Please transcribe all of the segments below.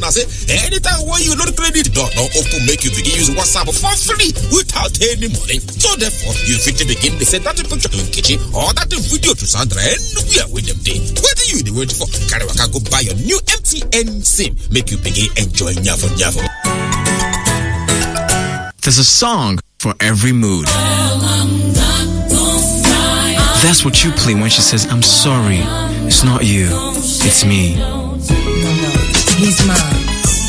now say anytime when you load credit, don't open make you begin use WhatsApp for free without any money. So therefore, you fit to begin to send that picture to kitchen or that video to Sandra anywhere with them day. What are you waiting for? Carry go buy your new MTN SIM. Make you begin enjoying Nyafo Nyafo. There's a song for every mood. That's what you play when she says, I'm sorry. It's not you. It's me. No, he's mine.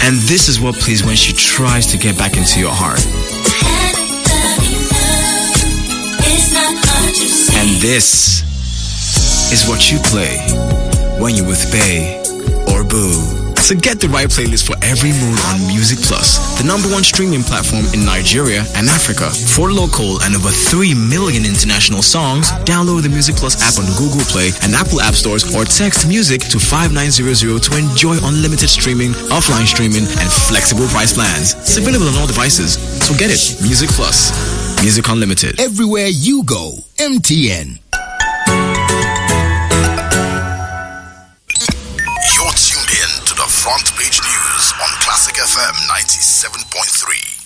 And this is what plays when she tries to get back into your heart. And this is what you play when you're with Bae or Boo. So get the right playlist for every mood on Music Plus, the #1 streaming platform in Nigeria and Africa. For local and over 3 million international songs, download the Music Plus app on Google Play and Apple App Stores or text music to 5900 to enjoy unlimited streaming, offline streaming, and flexible price plans. It's available on all devices, so get it. Music Plus. Music Unlimited. Everywhere you go, MTN. Front Page News on Classic FM 97.3.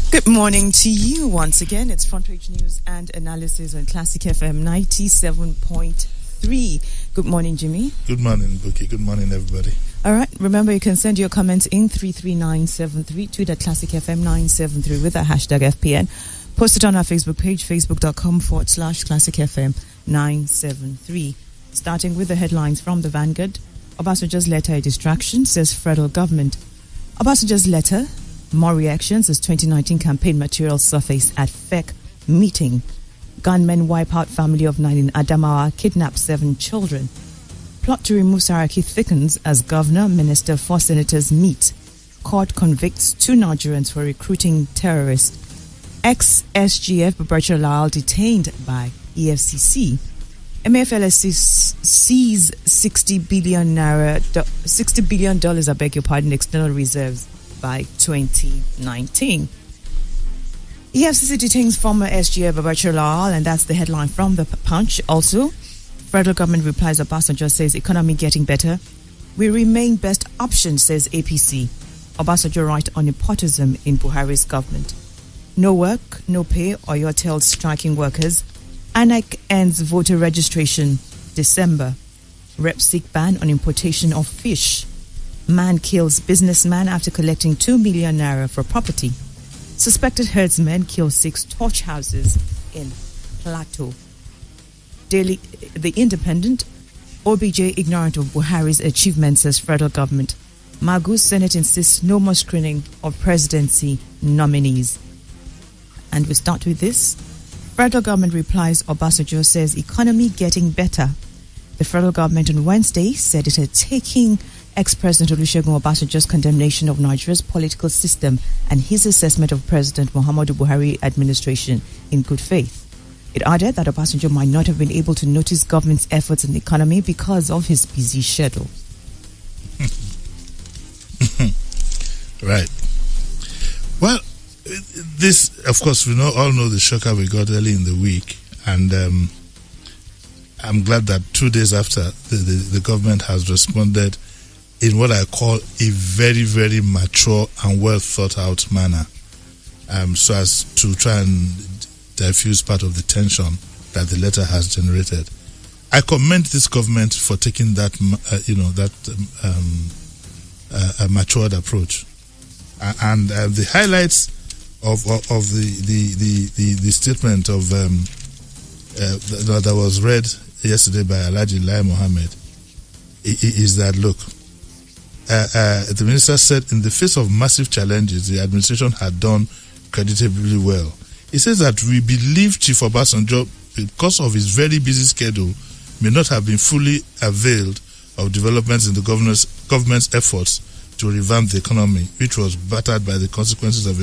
Good morning to you once again. It's Front Page News and Analysis on Classic FM 97.3. Good morning, Jimmy. Good morning, Buki. Good morning, everybody. All right. Remember, you can send your comments in 33973 to the Classic FM 973 with the hashtag FPN. Post it on our Facebook page, facebook.com/Classic FM 973. Starting with the headlines from the Vanguard. Obasanjo's letter a distraction, says federal government. Obasanjo's letter, more reactions as 2019 campaign material surfaced at FEC meeting. Gunmen wipe out family of 9 in Adamawa, kidnap 7 children. Plot to remove Saraki thickens as governor, minister, 4 senators meet. Court convicts 2 Nigerians for recruiting terrorists. Ex-SGF Babacha Lal detained by EFCC. MFL sees $60 billion, I beg your pardon, external reserves by 2019. EFCC detains former SGF Babacha Lal, and that's the headline from the Punch. Also, federal government replies Obasanjo says economy getting better. We remain best option, says APC. Obasanjo right on nepotism in Buhari's government. No work, no pay, Oyo tells striking workers. ANAC ends voter registration December. Rep seek ban on importation of fish. Man kills businessman after collecting 2 million naira for property. Suspected herdsmen kill 6 torch houses in Plateau. Daily, The Independent. OBJ ignorant of Buhari's achievements, says federal government. Magu's Senate insists no more screening of presidency nominees. And we start with this. Federal government replies Obasanjo says economy getting better. The federal government on Wednesday said it had taken ex-President Olusegun Obasanjo's condemnation of Nigeria's political system and his assessment of President Muhammadu Buhari administration in good faith. It added that Obasanjo might not have been able to notice government's efforts in the economy because of his busy schedule. Right. Well, this, of course, we all know the shocker we got early in the week, and I'm glad that 2 days after the government has responded in what I call a very, very mature and well thought out manner, so as to try and diffuse part of the tension that the letter has generated. I commend this government for taking that, matured approach, and the highlights of the statement of that was read yesterday by Alhaji Lai Mohammed is that, look, the minister said in the face of massive challenges, the administration had done creditably well. He says that we believe Chief Obasanjo, because of his very busy schedule, may not have been fully availed of developments in the government's efforts to revamp the economy, which was battered by the consequences of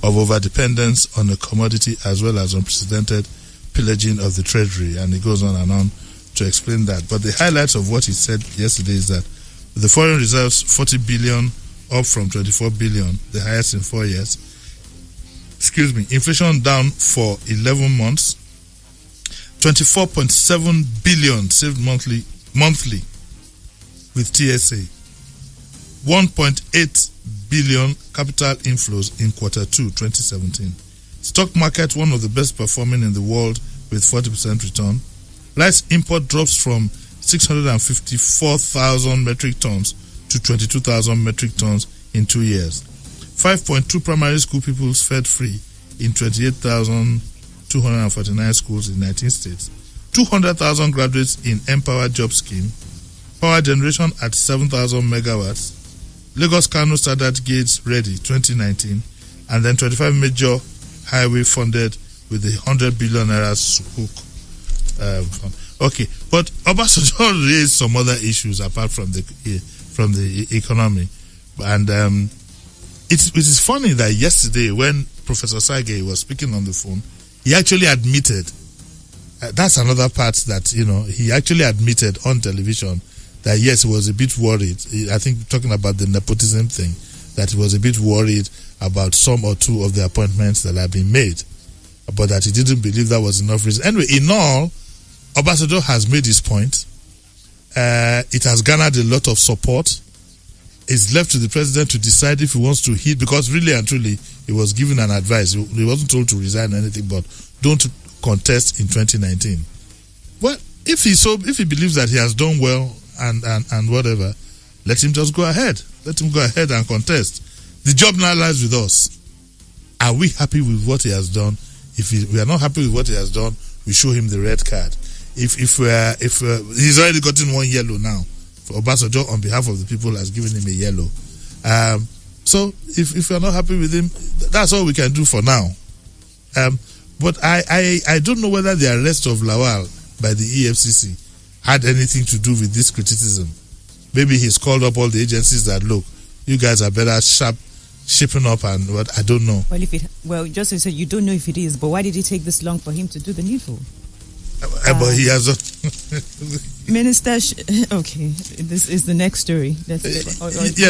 over-dependence on a commodity as well as unprecedented pillaging of the treasury. And it goes on and on to explain that. But the highlights of what he said yesterday is that the foreign reserves 40 billion up from 24 billion, the highest in 4 years. Inflation down for 11 months. 24.7 billion saved monthly with TSA. 1.8 billion capital inflows in quarter 2 2017. Stock market one of the best performing in the world with 40% return. Rice import drops from 654,000 metric tons to 22,000 metric tons in 2 years. 5.2 primary school pupils fed free in 28,249 schools in 19 states. 200,000 graduates in Empower Job Scheme. Power generation at 7,000 megawatts. Lagos Kano Standard Gauge ready 2019. And then 25 major highway funded with the 100 billion naira hook. Okay, but Obasanjo raised some other issues apart from the economy. And it is funny that yesterday when Professor Sage was speaking on the phone, he actually admitted, that's another part that, he actually admitted on television that yes, he was a bit worried. I think talking about the nepotism thing, that he was a bit worried about some or two of the appointments that had been made, but that he didn't believe that was enough reason. Anyway, in all, Obasanjo has made his point. It has garnered a lot of support. It's left to the president to decide if he wants to hit, because really and truly, he was given an advice. He wasn't told to resign or anything, but don't contest in 2019. Well, if he believes that he has done well and whatever, let him just go ahead. Let him go ahead and contest. The job now lies with us. Are we happy with what he has done? If we are not happy with what he has done, we show him the red card. If he's already gotten one yellow now, Obasanjo on behalf of the people has given him a yellow. So if we are not happy with him, that's all we can do for now. But I don't know whether the arrest of Lawal by the EFCC had anything to do with this criticism. Maybe he's called up all the agencies that, look, you guys are better shipping up and what, I don't know. Well, just to say, you don't know if it is, but why did it take this long for him to do the needful? But he has Minister, okay, this is the next story. Yes,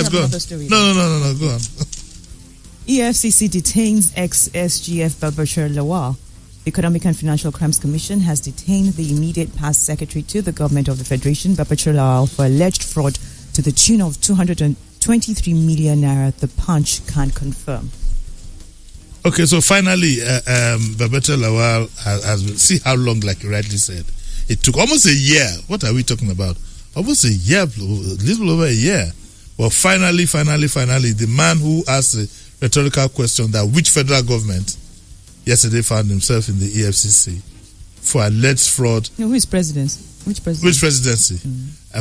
go on. No, go on. EFCC detains ex-SGF Babashir Lawal. The Economic and Financial Crimes Commission has detained the immediate past secretary to the government of the Federation, Babashir Lawal, for alleged fraud to the tune of 223 million naira. The Punch can confirm. Okay, so finally, Babashir Lawal has see how long, like you rightly said. It took almost a year. What are we talking about? Almost a year, a little over a year. Well, finally, the man who asked the rhetorical question that which federal government yesterday found himself in the EFCC for alleged fraud. No, who is presidency? Which presidency? Which presidency?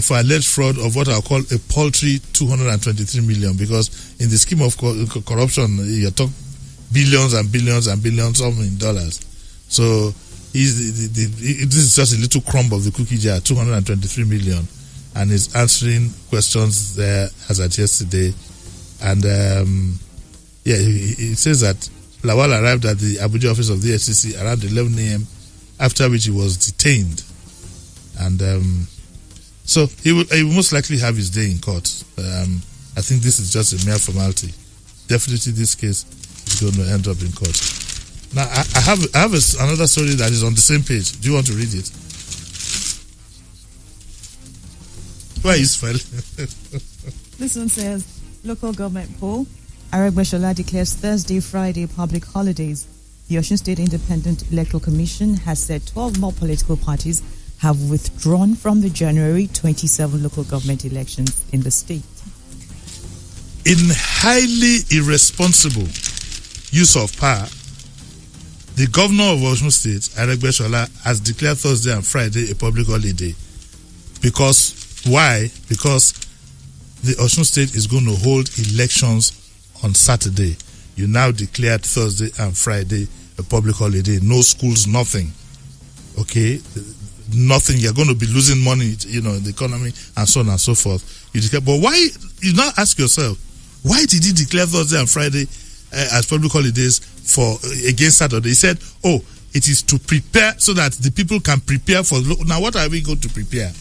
For alleged fraud of what I'll call a paltry 223 million, because in the scheme of corruption, you're talking billions and billions and billions of in dollars. So this is just a little crumb of the cookie jar, 223 million, and he's answering questions there as at yesterday. And he says that Lawal arrived at the Abuja office of the FCC around 11 a.m., after which he was detained. And so he will most likely have his day in court. I think this is just a mere formality. Definitely this case is going to end up in court. Now, I have another story that is on the same page. Do you want to read it? Why is smiling? This one says, local government poll. Aregbesola declares Thursday, Friday public holidays. The Osun State Independent Electoral Commission has said 12 more political parties have withdrawn from the January 27 local government elections in the state. In highly irresponsible use of power, the governor of Osun State, Aregbesola, has declared Thursday and Friday a public holiday. Because why? Because the Osun State is going to hold elections on Saturday. You now declared Thursday and Friday a public holiday. No schools, nothing. Okay? Nothing. You're going to be losing money, in the economy and so on and so forth. You declare, but why? You now ask yourself, why did he declare Thursday and Friday as public holidays against Saturday? He said, It is to prepare so that the people can prepare for. Now, what are we going to prepare?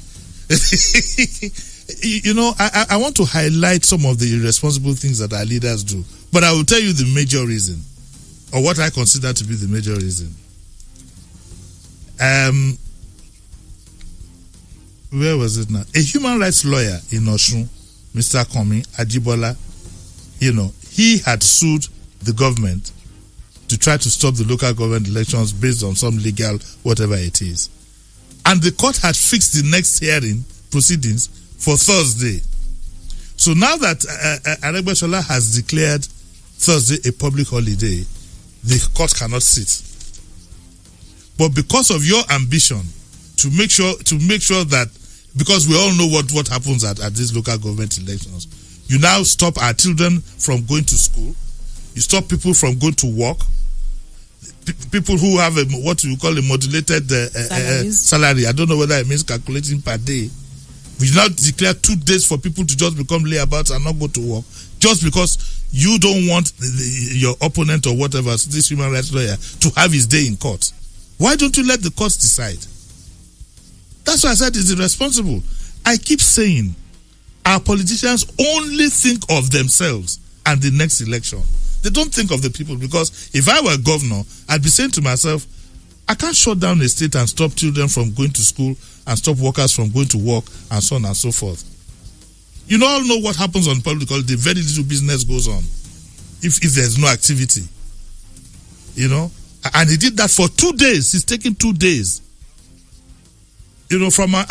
I want to highlight some of the irresponsible things that our leaders do. But I will tell you the major reason, or what I consider to be the major reason. Where was it now? A human rights lawyer in Osun, Mr. Komi Ajibola, he had sued the government to try to stop the local government elections based on some legal whatever it is. And the court had fixed the next hearing proceedings for Thursday. So now that Aregbesola has declared Thursday a public holiday, the court cannot sit. But because of your ambition to make sure that, because we all know what happens at these local government elections, you now stop our children from going to school, you stop people from going to work, people who have what you call a modulated salary. I don't know whether it means calculating per day. We now declare 2 days for people to just become layabouts and not go to work, just because you don't want your opponent or whatever, this human rights lawyer, to have his day in court. Why don't you let the courts decide? That's why I said it's irresponsible. I keep saying our politicians only think of themselves and the next election. They don't think of the people, because if I were governor, I'd be saying to myself, I can't shut down a state and stop children from going to school and stop workers from going to work and so on and so forth. You all know what happens on public holiday. Very little business goes on if there's no activity. And he did that for 2 days. He's taking 2 days. From a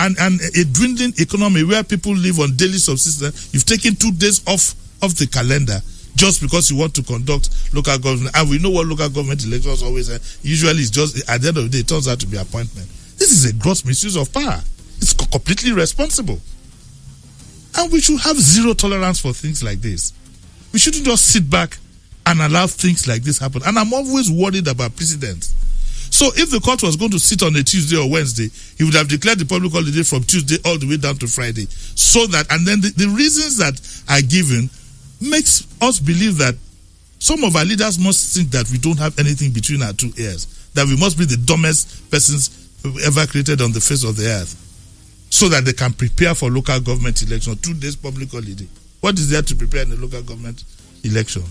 dwindling economy where people live on daily subsistence, you've taken 2 days off the calendar just because you want to conduct local government. And we know what local government elections always are. Usually it's just, at the end of the day, it turns out to be appointment. This is a gross misuse of power. It's completely irresponsible. And we should have zero tolerance for things like this. We shouldn't just sit back and allow things like this happen. And I'm always worried about precedents. So if the court was going to sit on a Tuesday or Wednesday, he would have declared the public holiday from Tuesday all the way down to Friday. So that, and then the reasons that are given makes us believe that some of our leaders must think that we don't have anything between our two ears, that we must be the dumbest persons ever created on the face of the earth, so that they can prepare for local government election. 2 days public holiday. What is there to prepare in a local government election?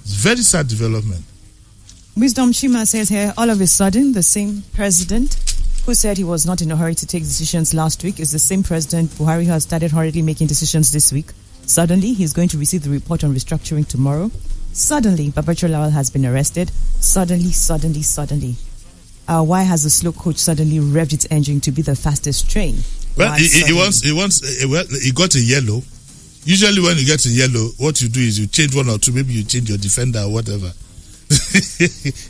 It's very sad development. Wisdom Chima says here, all of a sudden, the same president who said he was not in a hurry to take decisions last week is the same president Buhari who has started hurriedly making decisions this week. Suddenly, he's going to receive the report on restructuring tomorrow. Suddenly, Babachir Lawal has been arrested. Suddenly. Why has the slow coach suddenly revved its engine to be the fastest train? Well, he got a yellow. Usually when you get a yellow, what you do is you change one or two. Maybe you change your defender or whatever.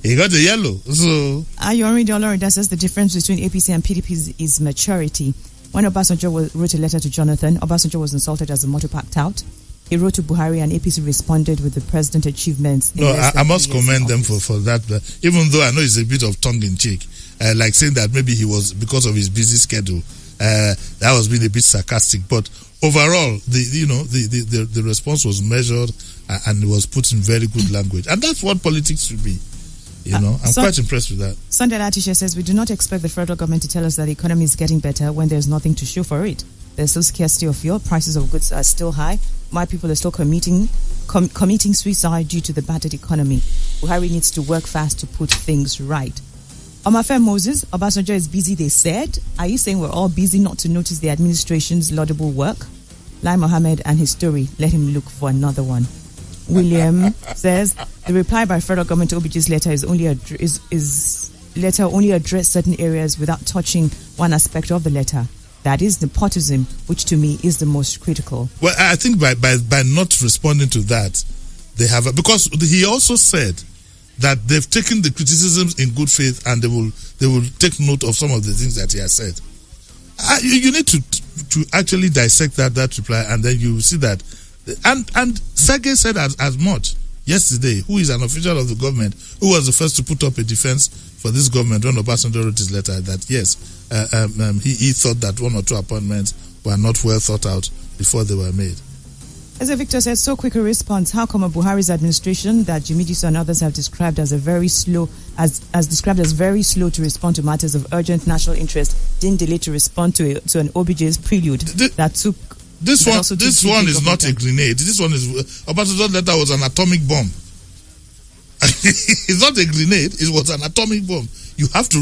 He got a yellow. So Ayori Dollar, that says the difference between APC and PDP is maturity. When Obasanjo wrote a letter to Jonathan, Obasanjo was insulted as the motto packed out. He wrote to Buhari and APC responded with the president achievements. No, I must commend them for that. Even though I know it's a bit of tongue-in-cheek, like saying that maybe he was, because of his busy schedule, that was being a bit sarcastic. But overall, the response was measured and it was put in very good language. And that's what politics should be. I'm quite impressed with that. Sunday Latisha says, we do not expect the federal government to tell us that the economy is getting better when there's nothing to show for it. There's still scarcity of fuel, prices of goods are still high, my people are still committing suicide due to the battered economy. Buhari needs to work fast to put things right. Omafe Moses, Obasanjo is busy, they said. Are you saying we're all busy not to notice the administration's laudable work? Lai Mohammed and his story, let him look for another one. William says the reply by federal government to OBG's letter only addressed certain areas without touching one aspect of the letter. That is nepotism, which to me is the most critical. Well, I think by not responding to that, they have, because he also said that they've taken the criticisms in good faith and they will take note of some of the things that he has said. You need to actually dissect that reply, and then you will see that. And Sergei said as much yesterday, who is an official of the government, who was the first to put up a defense for this government when Obasanjo wrote his letter, that yes, he thought that one or two appointments were not well thought out before they were made. As a Victor says, so quick a response. How come a Buhari's administration that Jimi Disu and others have described as very slow to respond to matters of urgent national interest didn't delay to respond to an OBJ's prelude that took. This one is not a grenade. This one is Obasanjo's letter was an atomic bomb. It's not a grenade. It was an atomic bomb. You have to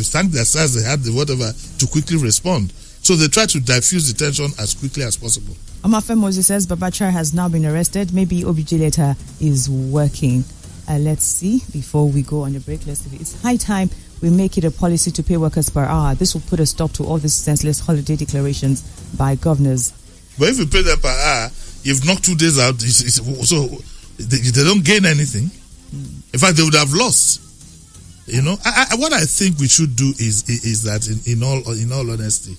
thank their size. They had the whatever to quickly respond. So they try to diffuse the tension as quickly as possible. Amafe Moses says Babachar has now been arrested. Maybe OBJ letter is working. Let's see. Before we go on the break, let's see. It's high time we make it a policy to pay workers per hour. This will put a stop to all these senseless holiday declarations by governors. But if you pay them per hour, you've knocked 2 days out. So they don't gain anything. In fact, they would have lost. You know, what I think we should do is that in all honesty,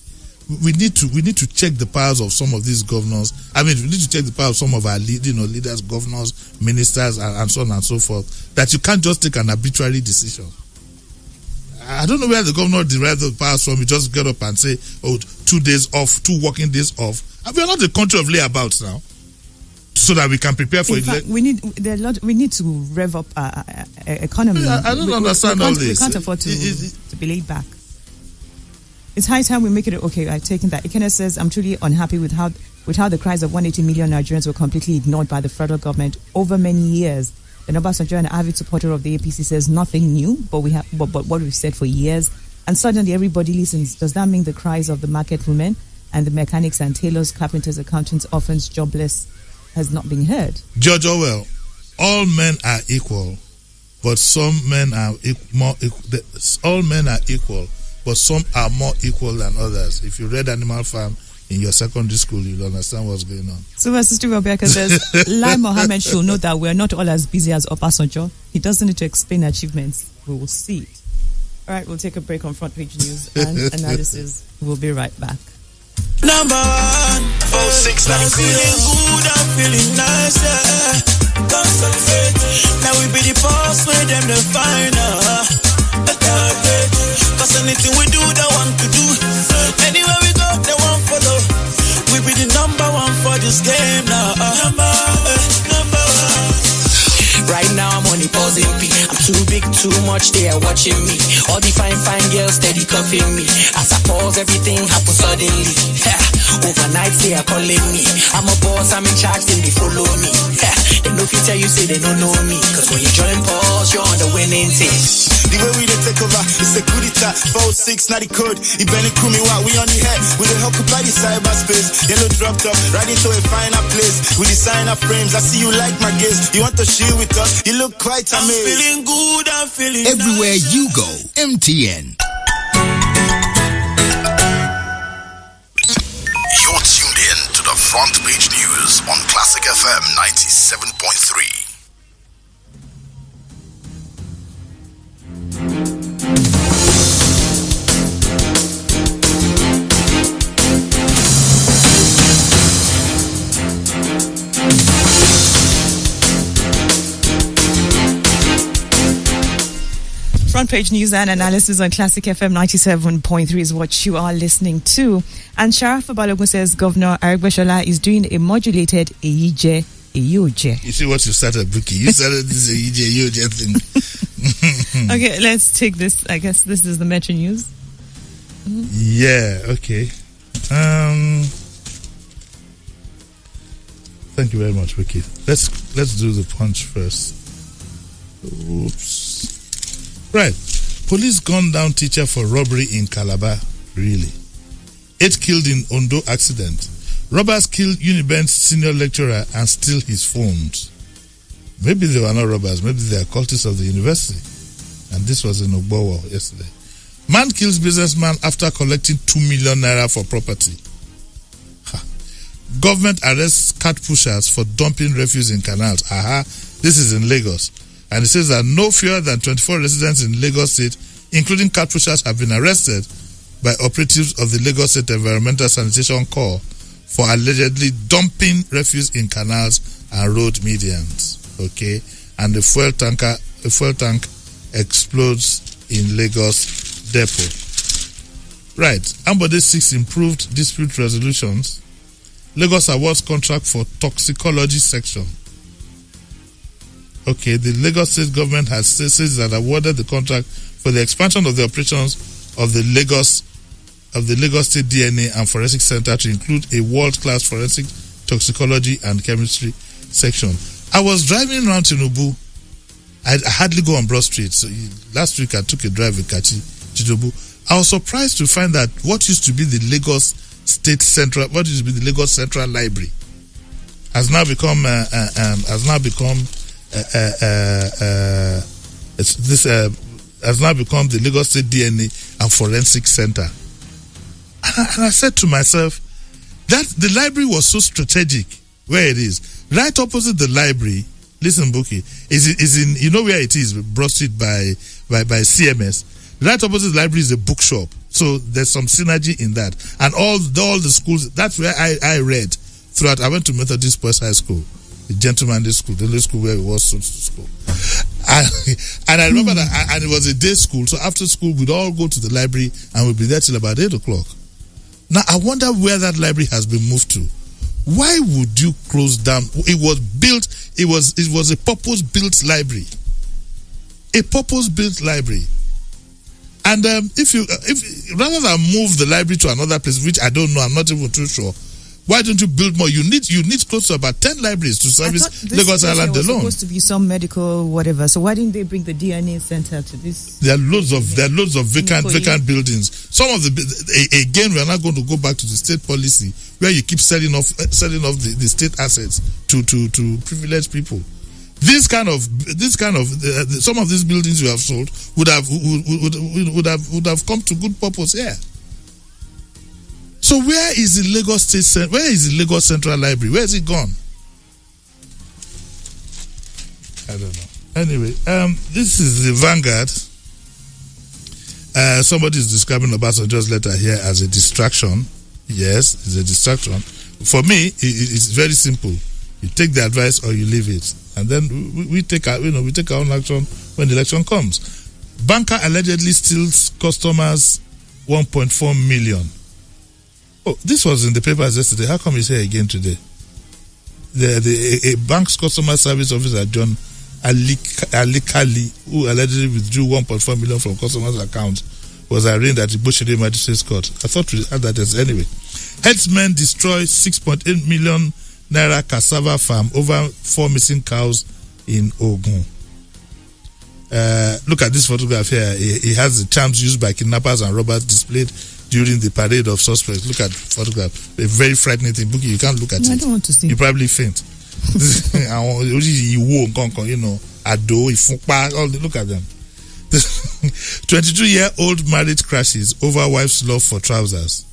we need to check the powers of some of these governors. I mean, we need to check the power of some of our leaders, governors, ministers, and so on and so forth. That you can't just take an arbitrary decision. I don't know where the governor derived the powers from. You just get up and say, "Oh, 2 days off, 2 working days off." And we are not the country of layabouts now, so that we can prepare for it. We need to rev up our economy. I don't understand all this. We can't afford to be laid back. It's high time we make it okay. I've taken that. Ikene says, I'm truly unhappy with how the cries of 180 million Nigerians were completely ignored by the federal government over many years. The Obasanjo, an avid supporter of the APC, says nothing new, but what we've said for years. And suddenly everybody listens. Does that mean the cries of the market women and the mechanics and tailors, carpenters, accountants, orphans, jobless has not been heard? George Orwell, all men are equal, but some men are more equal. All men are equal, but some are more equal than others. If you read Animal Farm in your secondary school, you'll understand what's going on. So Sister Rebecca says, Lai Mohammed should know that we're not all as busy as Obasanjo. He doesn't need to explain achievements. We will see it. All right, we'll take a break on Front Page News and analysis. We'll be right back. Number 1, 06, I'm feeling good, I'm feeling nice, yeah. Don't celebrate. Now we be the boss, where them the final. Cause anything we do, they want to do. Anywhere we go, they want follow. We be the number 1 for this game now. Number 1. Right now I'm on the pausing P. I'm too big, too much, they are watching me. All the fine girls steady cuffing me. As I pause, everything happens suddenly. Overnight they are calling me. I'm a boss, I'm in charge, then they follow me. They no fit tell you, say they don't know me. Cause when you join pause, you're on the winning team. The way we dey take over, it's a good attack. 406, not the code. Ibeni Kumi, what we on the head. We dey occupy the cyberspace. Yellow dropped up, right into a finer place. We design our frames, I see you like my gaze. You want to chill with us, you look quite amazed. I'm feeling good, I'm feeling Everywhere nice. you go, MTN. You're tuned in to the Front Page News on Classic FM 97.3. Front Page News and analysis on Classic FM 97.3 is what you are listening to. And Sharafa Balogun says Governor Arigbeshola is doing a modulated Eije Eyoje. You see what you started, Buki? You started this Eije Eyoje thing. Okay, let's take this. I guess this is the Metro News. Mm-hmm. Yeah, okay. Thank you very much, Buki. Let's do the Punch first. Oops. Right. Police gunned down teacher for robbery in Calabar. Really? 8 killed in Ondo accident. Robbers killed Uniben's senior lecturer and steal his phones. Maybe they were not robbers. Maybe they are cultists of the university. And this was in Ogbowo yesterday. Man kills businessman after collecting 2 million naira for property. Government arrests cat pushers for dumping refuse in canals. This is in Lagos. And it says that no fewer than 24 residents in Lagos State, including cat pushers, have been arrested by operatives of the Lagos State Environmental Sanitation Corps for allegedly dumping refuse in canals and road medians. Okay, and the fuel tank explodes in Lagos depot. Right, Ambode seeks improved dispute resolutions. Lagos awards contract for toxicology section. Okay, the Lagos State government has says that awarded the contract for the expansion of the operations of the Lagos State DNA and Forensic Center to include a world-class forensic toxicology and chemistry section. I was driving around Tinubu. I hardly go on Broad Street. So last week I took a drive with Kachi Tinubu. I was surprised to find that what used to be the Lagos Central Library has now become the Lagos State DNA and Forensic Center. And I said to myself, that the library was so strategic where it is. Right opposite the library, listen, Buki, is in, you know where it is, Broad Street by CMS. Right opposite the library is a bookshop. So there's some synergy in that. And all the schools, that's where I read throughout. I went to Methodist Boys High School, the gentlemanly school, the only school where it was school. And I remember that, and it was a day school. So after school, we'd all go to the library and we'd be there till about 8 o'clock. Now, I wonder where that library has been moved to. Why would you close down? It was built, it was a purpose-built library. A purpose-built library. And if rather than move the library to another place, which I don't know, I'm not even too sure, why don't you build more? You need close to about 10 libraries to service Lagos Island alone. There was supposed to be some medical whatever. So why didn't they bring the DNA center to this? There are loads of vacant buildings. Some of again, we are not going to go back to the state policy where you keep selling off the state assets to privileged people. This kind of some of these buildings you have sold would have come to good purpose here. So where is the Lagos State? Where is the Lagos Central Library? Where is it gone? I don't know. Anyway, this is the Vanguard. Somebody is describing Obasanjo's letter here as a distraction. Yes, it's a distraction. For me, it's very simple. You take the advice or you leave it, and then we take our own action when the election comes. Banker allegedly steals customers 1.4 million. Oh, this was in the papers yesterday. How come it's here again today? A bank's customer service officer, John Alikali, who allegedly withdrew 1.4 million from customers' accounts, was arraigned at the Bushiri Magistrates Court. I thought we had that as anyway. Headsmen destroy 6.8 million naira cassava farm over 4 missing cows in Ogun. Look at this photograph here. He has the charms used by kidnappers and robbers displayed during the parade of suspects. Look at the photograph. A very frightening thing. Bookie, you can't look at it. I don't want to see. You probably faint. Look at them. 22-year-old marriage crashes over wife's love for trousers.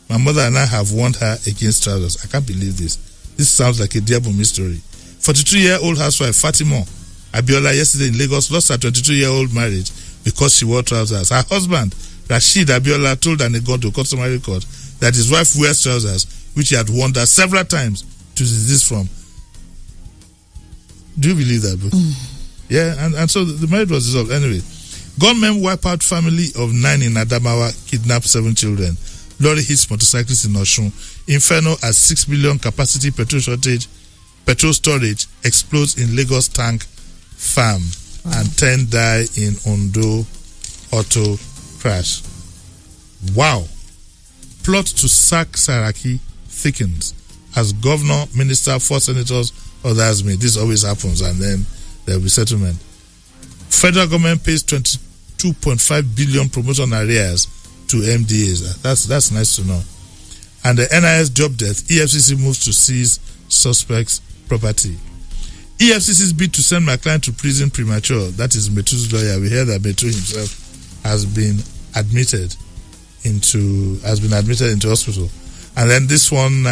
My mother and I have warned her against trousers. I can't believe this. This sounds like a diable mystery. 42-year-old housewife Fatima Abiola yesterday in Lagos lost her 22-year-old marriage because she wore trousers. Her husband, Rashid Abiola, told an to customary court that his wife wears trousers, which he had warned her several times to desist from. Do you believe that, bro? Yeah, and so the marriage was dissolved. Anyway, gunmen wipe out family of 9 in Adamawa, kidnap 7 children. Lorry hits motorcyclists in Osun. Inferno at 6 billion capacity petrol storage explodes in Lagos tank farm. And 10 die in Ondo auto crash. Wow. Plot to sack Saraki thickens as governor, minister, 4 senators, others meet. This always happens, and then there will be settlement. Federal government pays 22.5 billion promotion arrears to MDAs. That's nice to know. And the NIS job death, EFCC moves to seize suspects' property. EFCC's bid to send my client to prison premature. That is Metu's lawyer. We hear that Metu himself has been admitted into hospital. And then this one,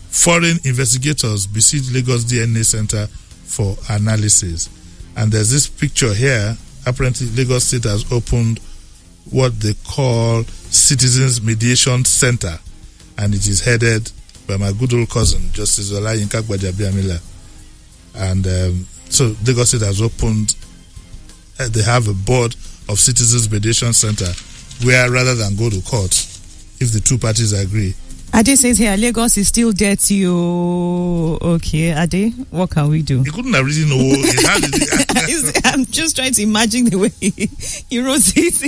foreign investigators besiege Lagos DNA Center for analysis. And there's this picture here. Apparently, Lagos State has opened what they call Citizens Mediation Center, and it is headed by my good old cousin, Justice Olayinka Gbajabiamila. And so Lagos State has opened, they have a board of Citizens Mediation Center where rather than go to court, if the two parties agree, Ade says here, Lagos is still dirty. Oh, okay, Ade, what can we do? He couldn't have written I'm just trying to imagine the way he wrote this.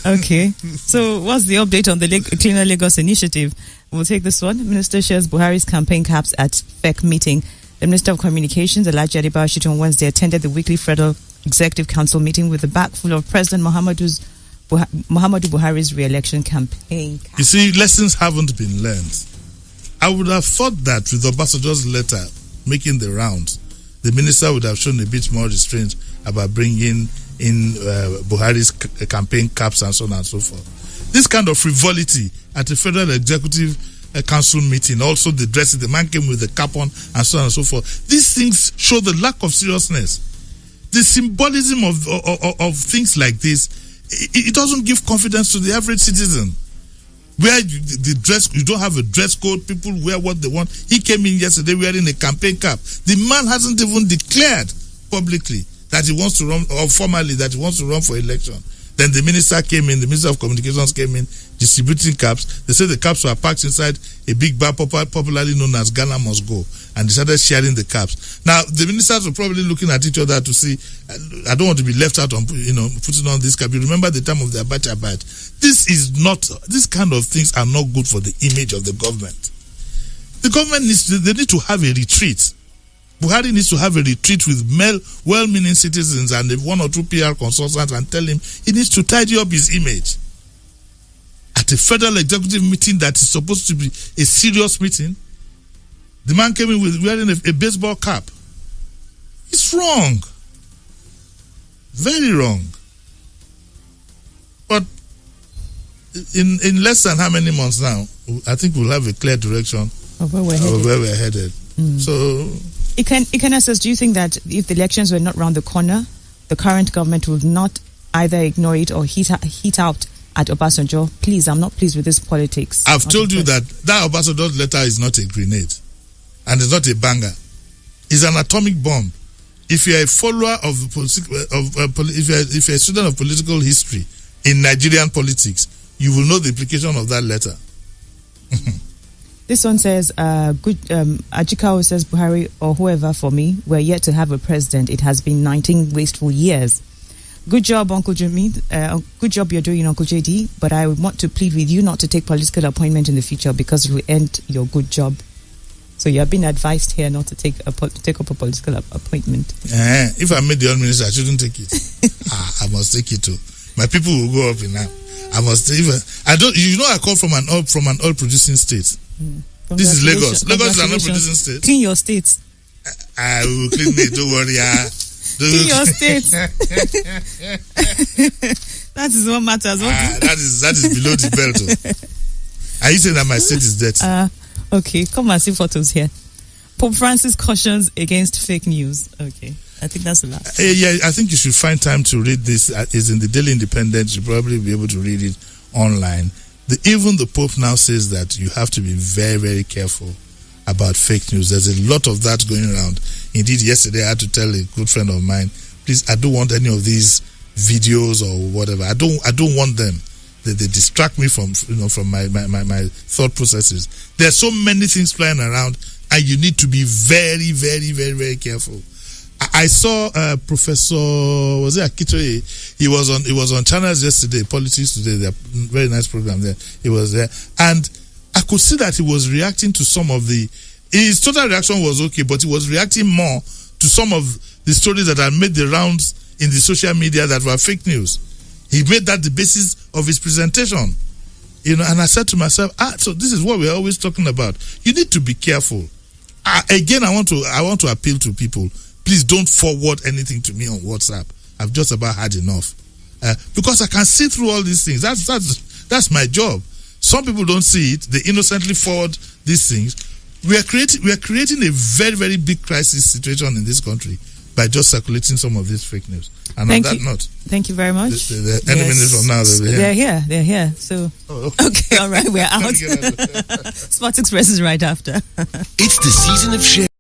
Okay, so what's the update on the Cleaner Lagos initiative? We'll take this one. Minister shares Buhari's campaign caps at FEC meeting. The Minister of Communications, Alhaji Adebayo Shittu, on Wednesday attended the weekly Federal Executive Council meeting with a bag full of President Muhammadu Buhari's re-election campaign. You see, lessons haven't been learned. I would have thought that with Obasanjo's letter making the rounds, the minister would have shown a bit more restraint about bringing in Buhari's campaign caps and so on and so forth. This kind of frivolity at the Federal Executive Council meeting, also the dressing, the man came with the cap on and so on and so forth. These things show the lack of seriousness. The symbolism of things like this, it doesn't give confidence to the average citizen. Where you don't have a dress code, people wear what they want. He came in yesterday wearing a campaign cap. The man hasn't even declared publicly that he wants to run, or formally that he wants to run for election. Then the minister came in, the Minister of Communications came in, distributing caps. They said the caps were packed inside a big bag popularly known as Ghana Must Go, and they started sharing the caps. Now, the ministers were probably looking at each other to see, I don't want to be left out on, putting on this cap. You remember the time of the Abacha badge. These kind of things are not good for the image of the government. The government they need to have a retreat. Buhari needs to have a retreat with well-meaning citizens and one or two PR consultants and tell him he needs to tidy up his image. At a federal executive meeting that is supposed to be a serious meeting, the man came in with wearing a baseball cap. It's wrong. Very wrong. But in less than how many months now, I think we'll have a clear direction of where we're headed. So... Ikena says, do you think that if the elections were not round the corner, the current government would not either ignore it or heat out at Obasanjo? Please, I'm not pleased with this politics. I've told you that Obasanjo letter is not a grenade and it's not a banger. It's an atomic bomb. If you're a follower if you're a student of political history in Nigerian politics, you will know the implication of that letter. This one says, Ajikawa says, Buhari or whoever for me, we're yet to have a president. It has been 19 wasteful years. Good job, Uncle Jimmy. Good job you're doing, Uncle JD. But I want to plead with you not to take political appointment in the future because it will end your good job. So you have been advised here not to take up a political appointment. If I made the old minister, I shouldn't take it. I must take it too. My people will go up in now. I must even. I don't. You know, I come from an oil producing state. This is Lagos. Lagos is an oil producing state. Clean your state. I will clean it. Don't worry. Clean your state. That is what matters. That is below the belt. Are you saying that my state is dirty? Okay, come and see photos here. Pope Francis cautions against fake news. Okay. I think that's the last. I think you should find time to read this. It's in the Daily Independent. You'll probably be able to read it online. Even the Pope now says that you have to be very, very careful about fake news. There's a lot of that going around. Indeed, yesterday I had to tell a good friend of mine, please, I don't want any of these videos or whatever. I don't want them. They distract me from my thought processes. There are so many things flying around, and you need to be very, very, very, very careful. I saw Professor Akitoye. He was on channels yesterday, Politics Today. They're very nice program there. He was there, and I could see that he was reacting to some of his total reaction was okay, but he was reacting more to some of the stories that had made the rounds in the social media that were fake news. He made that the basis of his presentation, and I said to myself, so this is what we're always talking about. You need to be careful. Again, I want to appeal to people. Please don't forward anything to me on WhatsApp. I've just about had enough, because I can see through all these things. That's my job. Some people don't see it; they innocently forward these things. We are creating a very, very big crisis situation in this country by just circulating some of this fake news. And on that note, thank you very much. Any minute from now, they're here. So okay, all right, we're out. Spot Express is right after. It's the season of share.